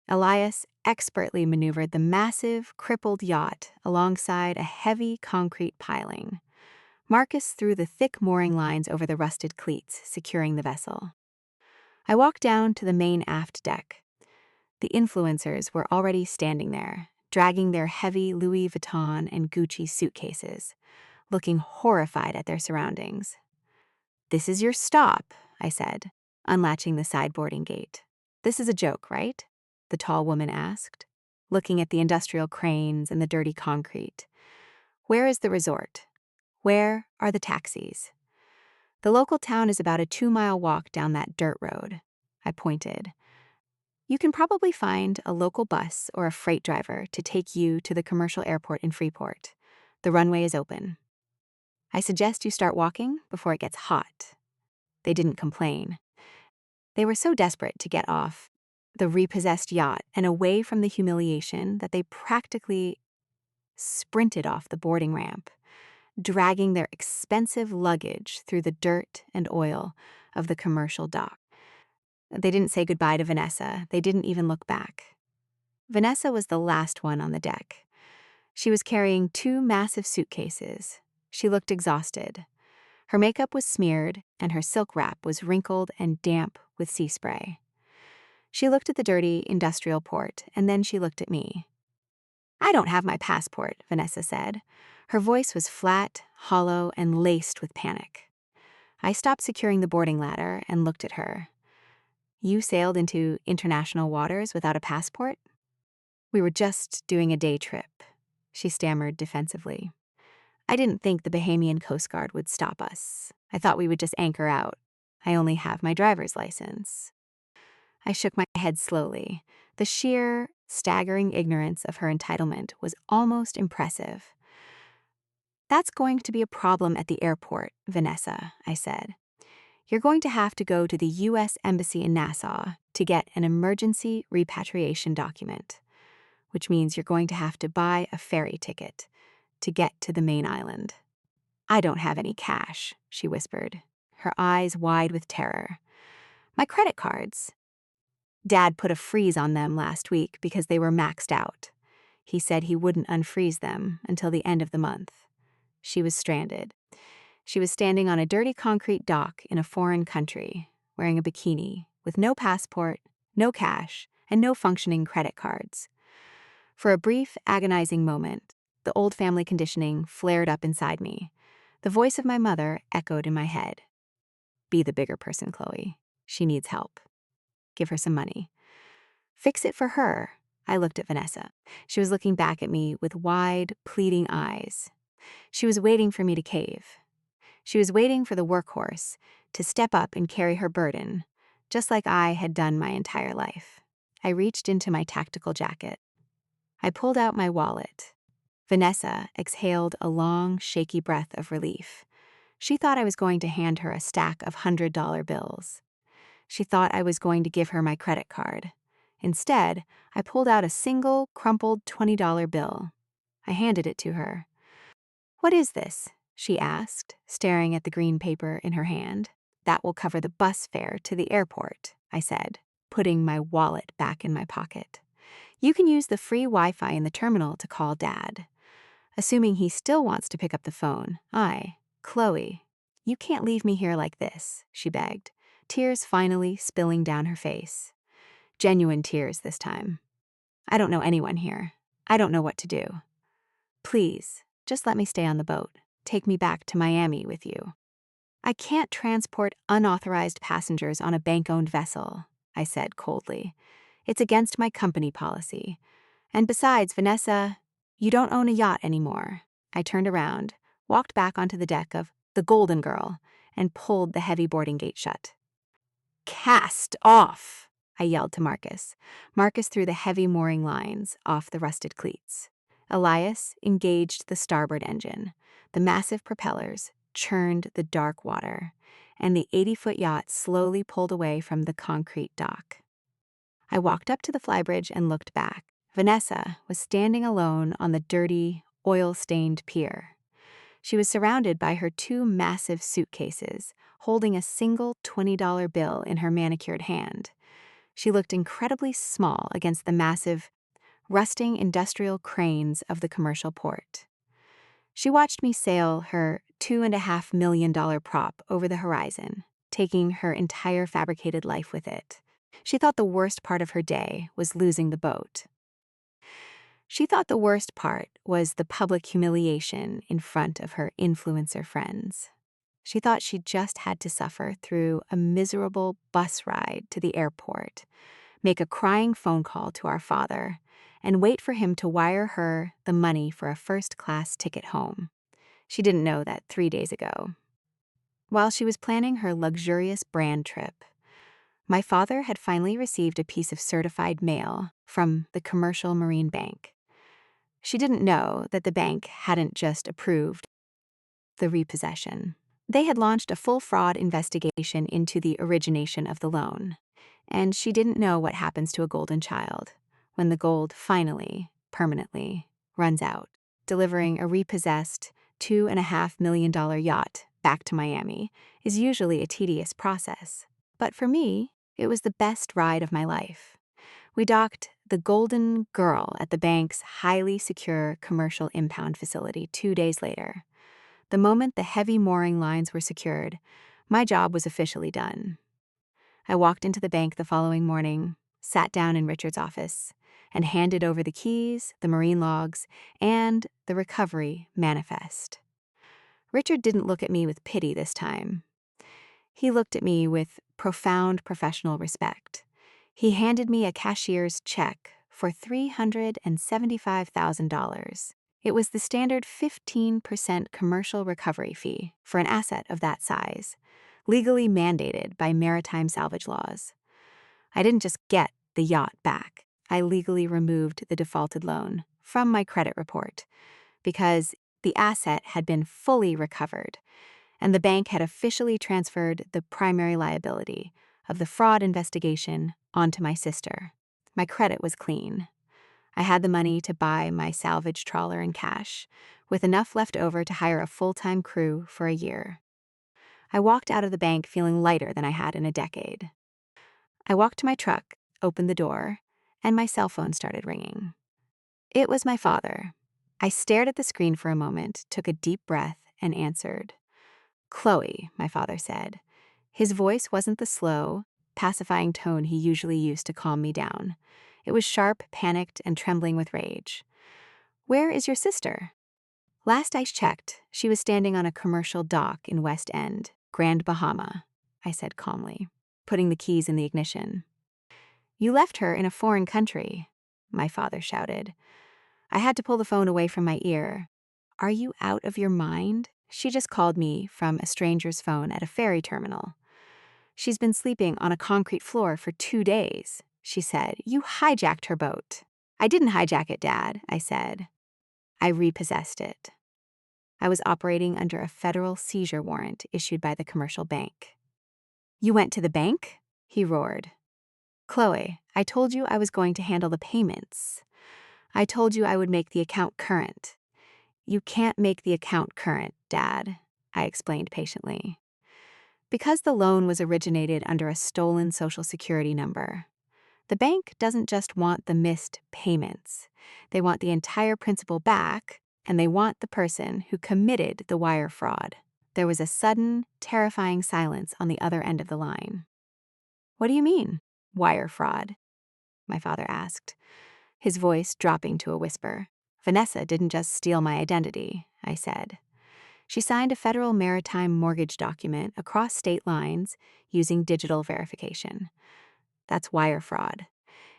Elias expertly maneuvered the massive, crippled yacht alongside a heavy concrete piling. Marcus threw the thick mooring lines over the rusted cleats, securing the vessel. I walked down to the main aft deck. The influencers were already standing there, dragging their heavy Louis Vuitton and Gucci suitcases, looking horrified at their surroundings. "This is your stop," I said, unlatching the sideboarding gate. "This is a joke, right?" the tall woman asked, looking at the industrial cranes and the dirty concrete. "Where is the resort? Where are the taxis?" "The local town is about a 2-mile walk down that dirt road," I pointed. "You can probably find a local bus or a freight driver to take you to the commercial airport in Freeport. The runway is open. I suggest you start walking before it gets hot." They didn't complain. They were so desperate to get off the repossessed yacht and away from the humiliation that they practically sprinted off the boarding ramp, dragging their expensive luggage through the dirt and oil of the commercial dock. They didn't say goodbye to Vanessa. They didn't even look back. Vanessa was the last one on the deck. She was carrying 2 massive suitcases. She looked exhausted. Her makeup was smeared, and her silk wrap was wrinkled and damp with sea spray. She looked at the dirty industrial port, and then she looked at me. "I don't have my passport," Vanessa said. Her voice was flat, hollow, and laced with panic. I stopped securing the boarding ladder and looked at her. "You sailed into international waters without a passport?" "We were just doing a day trip," she stammered defensively. "I didn't think the Bahamian Coast Guard would stop us. I thought we would just anchor out. I only have my driver's license." I shook my head slowly. The sheer, staggering ignorance of her entitlement was almost impressive. "That's going to be a problem at the airport, Vanessa," I said. "You're going to have to go to the U.S. Embassy in Nassau to get an emergency repatriation document, which means you're going to have to buy a ferry ticket to get to the main island." "I don't have any cash," she whispered, her eyes wide with terror. "My credit cards. Dad put a freeze on them last week because they were maxed out. He said he wouldn't unfreeze them until the end of the month." She was stranded. She was standing on a dirty concrete dock in a foreign country, wearing a bikini, with no passport, no cash, and no functioning credit cards. For a brief, agonizing moment, the old family conditioning flared up inside me. The voice of my mother echoed in my head. "Be the bigger person, Chloe. She needs help. Give her some money." "Fix it for her." I looked at Vanessa. She was looking back at me with wide, pleading eyes. She was waiting for me to cave. She was waiting for the workhorse to step up and carry her burden, just like I had done my entire life. I reached into my tactical jacket. I pulled out my wallet. Vanessa exhaled a long, shaky breath of relief. She thought I was going to hand her a stack of $100 bills. She thought I was going to give her my credit card. Instead, I pulled out a single, crumpled $20 bill. I handed it to her. "What is this?" she asked, staring at the green paper in her hand. "That will cover the bus fare to the airport," I said, putting my wallet back in my pocket. "You can use the free Wi-Fi in the terminal to call Dad." Assuming he still wants to pick up the phone, "Chloe, you can't leave me here like this," she begged, tears finally spilling down her face. Genuine tears this time. I don't know anyone here. I don't know what to do. Please, just let me stay on the boat. Take me back to Miami with you. I can't transport unauthorized passengers on a bank-owned vessel, I said coldly. It's against my company policy. And besides, Vanessa, you don't own a yacht anymore. I turned around, walked back onto the deck of the Golden Girl, and pulled the heavy boarding gate shut. Cast off, I yelled to Marcus. Marcus threw the heavy mooring lines off the rusted cleats. Elias engaged the starboard engine. The massive propellers churned the dark water, and the 80-foot yacht slowly pulled away from the concrete dock. I walked up to the flybridge and looked back. Vanessa was standing alone on the dirty, oil-stained pier. She was surrounded by her two massive suitcases, holding a single $20 bill in her manicured hand. She looked incredibly small against the massive, rusting industrial cranes of the commercial port. She watched me sail her $2.5 million prop over the horizon, taking her entire fabricated life with it. She thought the worst part of her day was losing the boat. She thought the worst part was the public humiliation in front of her influencer friends. She thought she just had to suffer through a miserable bus ride to the airport, make a crying phone call to our father, and wait for him to wire her the money for a first-class ticket home. She didn't know that 3 days ago. While she was planning her luxurious brand trip, my father had finally received a piece of certified mail from the Commercial Marine Bank. She didn't know that the bank hadn't just approved the repossession. They had launched a full fraud investigation into the origination of the loan. And she didn't know what happens to a golden child when the gold finally, permanently, runs out, delivering a repossessed $2.5 million yacht back to Miami is usually a tedious process. But for me, it was the best ride of my life. We docked the Golden Girl at the bank's highly secure commercial impound facility 2 days later. The moment the heavy mooring lines were secured, my job was officially done. I walked into the bank the following morning, sat down in Richard's office, and handed over the keys, the marine logs, and the recovery manifest. Richard didn't look at me with pity this time. He looked at me with profound professional respect. He handed me a cashier's check for $375,000. It was the standard 15% commercial recovery fee for an asset of that size, legally mandated by maritime salvage laws. I didn't just get the yacht back. I legally removed the defaulted loan from my credit report because the asset had been fully recovered, and the bank had officially transferred the primary liability of the fraud investigation onto my sister. My credit was clean. I had the money to buy my salvage trawler in cash, with enough left over to hire a full-time crew for a year. I walked out of the bank feeling lighter than I had in a decade. I walked to my truck, opened the door, and my cell phone started ringing. It was my father. I stared at the screen for a moment, took a deep breath, and answered. "Chloe," my father said. His voice wasn't the slow, pacifying tone he usually used to calm me down. It was sharp, panicked, and trembling with rage. "Where is your sister?" "Last I checked, she was standing on a commercial dock in West End, Grand Bahama," I said calmly, putting the keys in the ignition. "You left her in a foreign country," my father shouted. I had to pull the phone away from my ear. "Are you out of your mind? She just called me from a stranger's phone at a ferry terminal. She's been sleeping on a concrete floor for 2 days," she said. "You hijacked her boat." "I didn't hijack it, Dad," I said. "I repossessed it." I was operating under a federal seizure warrant issued by the commercial bank. "You went to the bank?" he roared. "Chloe, I told you I was going to handle the payments. I told you I would make the account current." "You can't make the account current, Dad," I explained patiently. Because the loan was originated under a stolen Social Security number, the bank doesn't just want the missed payments. They want the entire principal back, and they want the person who committed the wire fraud. There was a sudden, terrifying silence on the other end of the line. "What do you mean, wire fraud?" my father asked. his voice dropping to a whisper. Vanessa didn't just steal my identity, I said. She signed a federal maritime mortgage document across state lines using digital verification. That's wire fraud.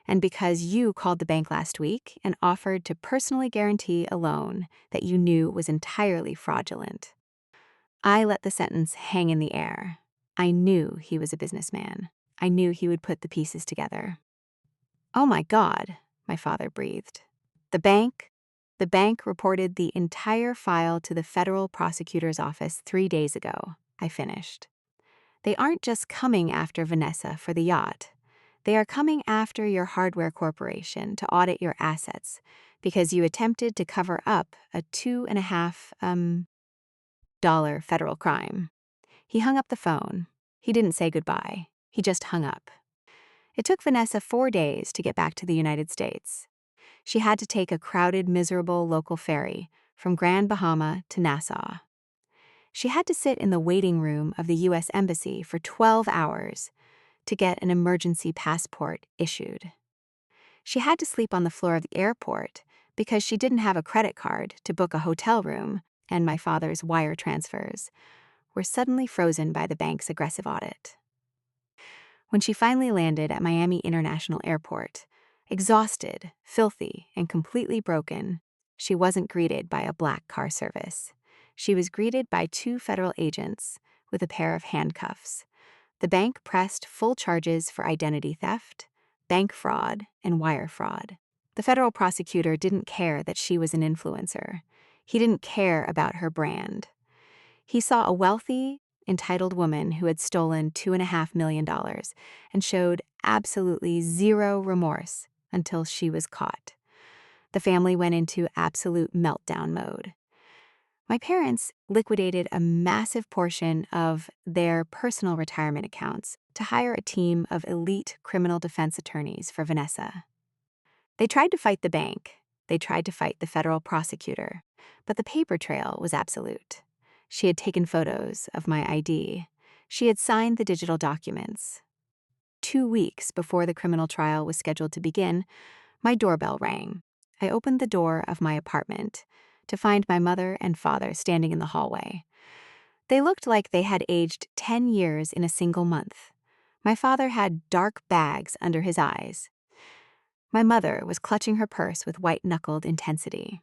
And because you called the bank last week and offered to personally guarantee a loan that you knew was entirely fraudulent. I let the sentence hang in the air. I knew he was a businessman. I knew he would put the pieces together. Oh my God, my father breathed. The bank reported the entire file to the federal prosecutor's office 3 days ago, I finished. They aren't just coming after Vanessa for the yacht. They are coming after your hardware corporation to audit your assets because you attempted to cover up a $2.5 federal crime. He hung up the phone. He didn't say goodbye. He just hung up. It took Vanessa 4 days to get back to the United States. She had to take a crowded, miserable local ferry from Grand Bahama to Nassau. She had to sit in the waiting room of the U.S. Embassy for 12 hours to get an emergency passport issued. She had to sleep on the floor of the airport because she didn't have a credit card to book a hotel room, and my father's wire transfers were suddenly frozen by the bank's aggressive audit. When she finally landed at Miami International Airport, exhausted, filthy, and completely broken, she wasn't greeted by a black car service. She was greeted by 2 federal agents with a pair of handcuffs. The bank pressed full charges for identity theft, bank fraud, and wire fraud. The federal prosecutor didn't care that she was an influencer. He didn't care about her brand. He saw a wealthy, entitled woman who had stolen $2.5 million and showed absolutely zero remorse until she was caught. The family went into absolute meltdown mode. My parents liquidated a massive portion of their personal retirement accounts to hire a team of elite criminal defense attorneys for Vanessa. They tried to fight the bank. They tried to fight the federal prosecutor, but the paper trail was absolute. She had taken photos of my ID. She had signed the digital documents. 2 weeks before the criminal trial was scheduled to begin, my doorbell rang. I opened the door of my apartment to find my mother and father standing in the hallway. They looked like they had aged 10 years in a single month. My father had dark bags under his eyes. My mother was clutching her purse with white-knuckled intensity.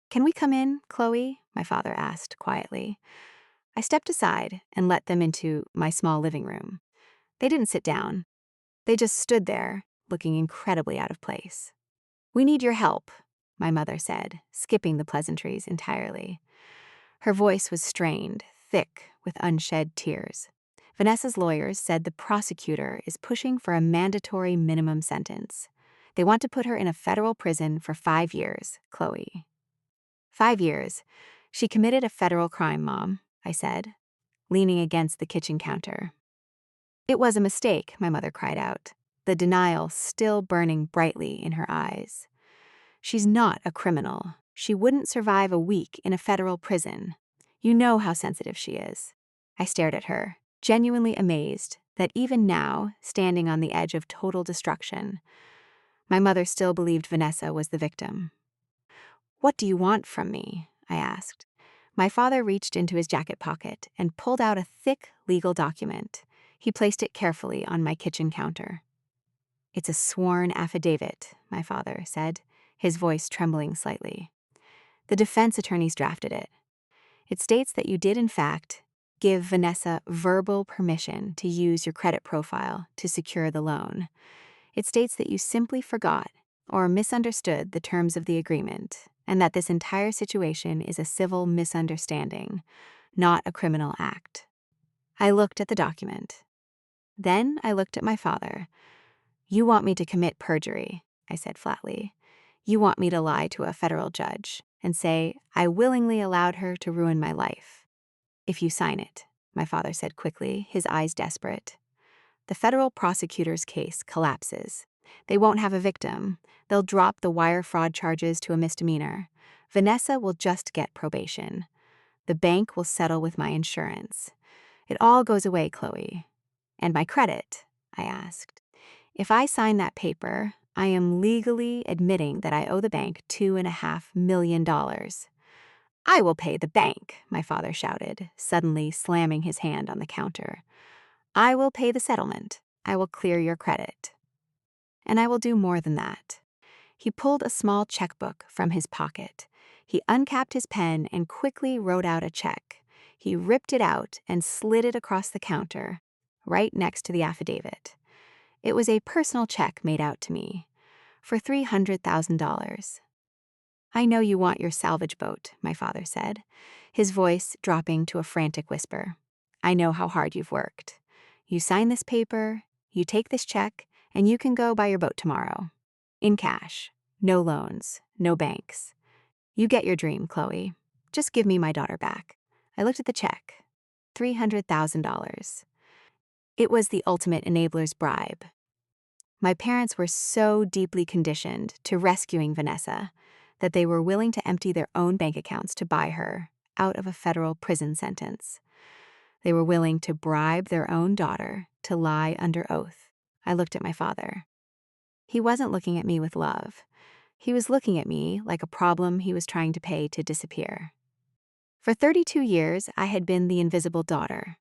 "Can we come in, Chloe?" my father asked quietly. I stepped aside and let them into my small living room. They didn't sit down. They just stood there, looking incredibly out of place. "We need your help," my mother said, skipping the pleasantries entirely. Her voice was strained, thick, with unshed tears. Vanessa's lawyers said the prosecutor is pushing for a mandatory minimum sentence. They want to put her in a federal prison for 5 years, Chloe. 5 years. She committed a federal crime, Mom, I said, leaning against the kitchen counter. "It was a mistake," my mother cried out, the denial still burning brightly in her eyes. "She's not a criminal. She wouldn't survive a week in a federal prison. You know how sensitive she is." I stared at her, genuinely amazed that even now, standing on the edge of total destruction, my mother still believed Vanessa was the victim. "What do you want from me?" I asked. My father reached into his jacket pocket and pulled out a thick legal document. He placed it carefully on my kitchen counter. "It's a sworn affidavit," my father said, his voice trembling slightly. "The defense attorneys drafted it. It states that you did, in fact, give Vanessa verbal permission to use your credit profile to secure the loan. It states that you simply forgot or misunderstood the terms of the agreement, and that this entire situation is a civil misunderstanding, not a criminal act." I looked at the document. Then I looked at my father. "You want me to commit perjury," I said flatly. "You want me to lie to a federal judge and say I willingly allowed her to ruin my life. If you sign it," my father said quickly, his eyes desperate. "The federal prosecutor's case collapses. They won't have a victim. They'll drop the wire fraud charges to a misdemeanor. Vanessa will just get probation. The bank will settle with my insurance. It all goes away, Chloe." "And my credit?" I asked. "If I sign that paper, I am legally admitting that I owe the bank $2.5 million. I will pay the bank, my father shouted, suddenly slamming his hand on the counter. I will pay the settlement. I will clear your credit. And I will do more than that. He pulled a small checkbook from his pocket. He uncapped his pen and quickly wrote out a check. He ripped it out and slid it across the counter, right next to the affidavit. It was a personal check made out to me for $300,000. I know you want your salvage boat, my father said, his voice dropping to a frantic whisper. I know how hard you've worked. You sign this paper, you take this check, and you can go buy your boat tomorrow. In cash. No loans. No banks. You get your dream, Chloe. Just give me my daughter back. I looked at the check. $300,000. It was the ultimate enabler's bribe. My parents were so deeply conditioned to rescuing Vanessa that they were willing to empty their own bank accounts to buy her out of a federal prison sentence. They were willing to bribe their own daughter to lie under oath. I looked at my father. He wasn't looking at me with love. He was looking at me like a problem he was trying to pay to disappear. For 32 years, I had been the invisible daughter.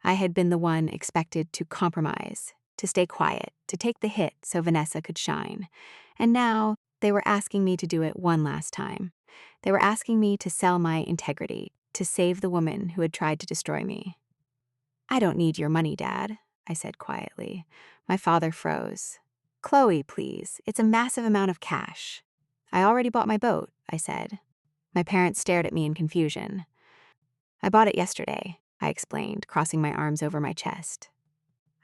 I had been the one expected to compromise, to stay quiet, to take the hit so Vanessa could shine. And now they were asking me to do it one last time. They were asking me to sell my integrity, to save the woman who had tried to destroy me. I don't need your money, Dad, I said quietly. My father froze. Chloe, please, it's a massive amount of cash. I already bought my boat, I said. My parents stared at me in confusion. I bought it yesterday, I explained, crossing my arms over my chest.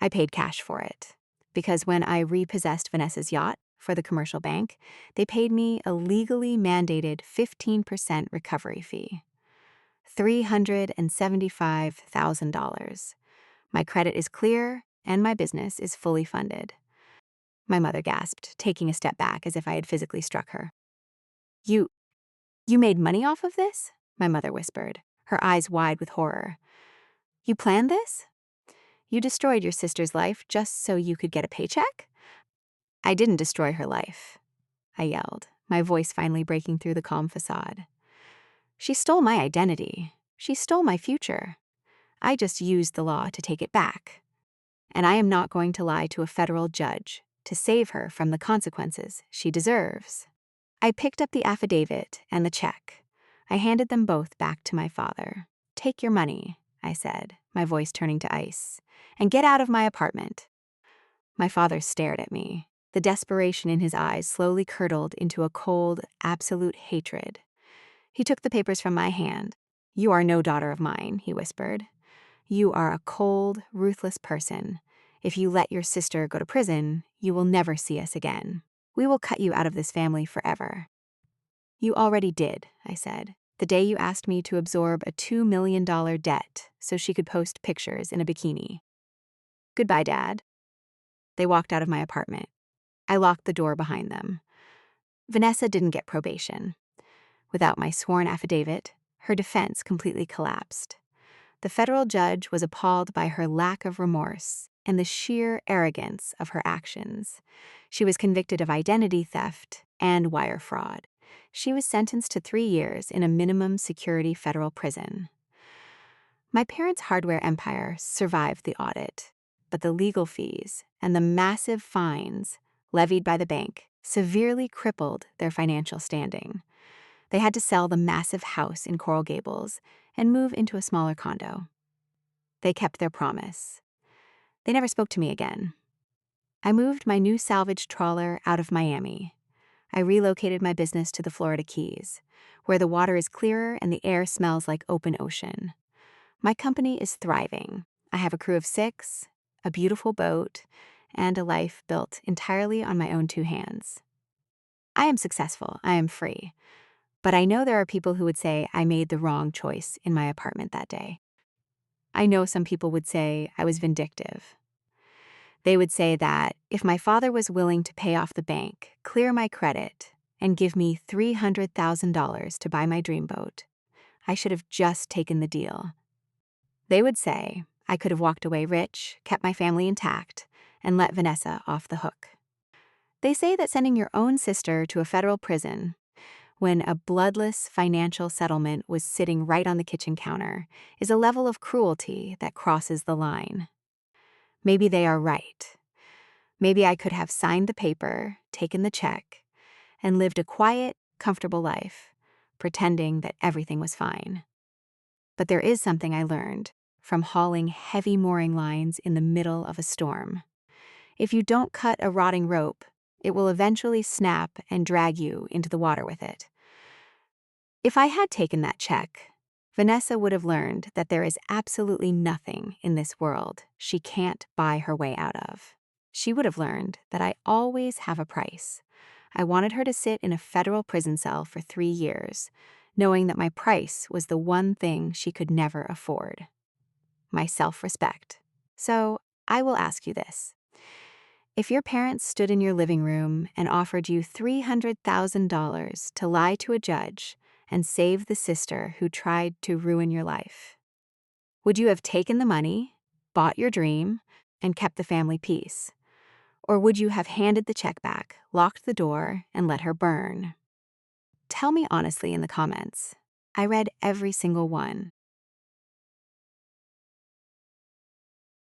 I paid cash for it, because when I repossessed Vanessa's yacht for the commercial bank, they paid me a legally mandated 15% recovery fee. $375,000. My credit is clear, and my business is fully funded. My mother gasped, taking a step back as if I had physically struck her. You made money off of this? My mother whispered, her eyes wide with horror. You planned this? You destroyed your sister's life just so you could get a paycheck? I didn't destroy her life, I yelled, my voice finally breaking through the calm facade. She stole my identity. She stole my future. I just used the law to take it back. And I am not going to lie to a federal judge to save her from the consequences she deserves. I picked up the affidavit and the check. I handed them both back to my father. Take your money, I said, my voice turning to ice, and get out of my apartment. My father stared at me. The desperation in his eyes slowly curdled into a cold, absolute hatred. He took the papers from my hand. You are no daughter of mine, he whispered. You are a cold, ruthless person. If you let your sister go to prison, you will never see us again. We will cut you out of this family forever. You already did, I said, the day you asked me to absorb a $2 million debt so she could post pictures in a bikini. Goodbye, Dad. They walked out of my apartment. I locked the door behind them. Vanessa didn't get probation. Without my sworn affidavit, her defense completely collapsed. The federal judge was appalled by her lack of remorse and the sheer arrogance of her actions. She was convicted of identity theft and wire fraud. She was sentenced to 3 years in a minimum security federal prison. My parents' hardware empire survived the audit, but the legal fees and the massive fines levied by the bank severely crippled their financial standing. They had to sell the massive house in Coral Gables and move into a smaller condo. They kept their promise. They never spoke to me again. I moved my new salvage trawler out of Miami. I relocated my business to the Florida Keys, where the water is clearer and the air smells like open ocean. My company is thriving. I have a crew of 6, a beautiful boat, and a life built entirely on my own 2 hands. I am successful. I am free. But I know there are people who would say I made the wrong choice in my apartment that day. I know some people would say I was vindictive. They would say that if my father was willing to pay off the bank, clear my credit, and give me $300,000 to buy my dream boat, I should have just taken the deal. They would say I could have walked away rich, kept my family intact, and let Vanessa off the hook. They say that sending your own sister to a federal prison when a bloodless financial settlement was sitting right on the kitchen counter is a level of cruelty that crosses the line. Maybe they are right. Maybe I could have signed the paper, taken the check, and lived a quiet, comfortable life, pretending that everything was fine. But there is something I learned from hauling heavy mooring lines in the middle of a storm. If you don't cut a rotting rope, it will eventually snap and drag you into the water with it. If I had taken that check, Vanessa would have learned that there is absolutely nothing in this world she can't buy her way out of. She would have learned that I always have a price. I wanted her to sit in a federal prison cell for 3 years, knowing that my price was the one thing she could never afford: my self-respect. So, I will ask you this. If your parents stood in your living room and offered you $300,000 to lie to a judge and save the sister who tried to ruin your life, would you have taken the money, bought your dream, and kept the family peace? Or would you have handed the check back, locked the door, and let her burn? Tell me honestly in the comments. I read every single one,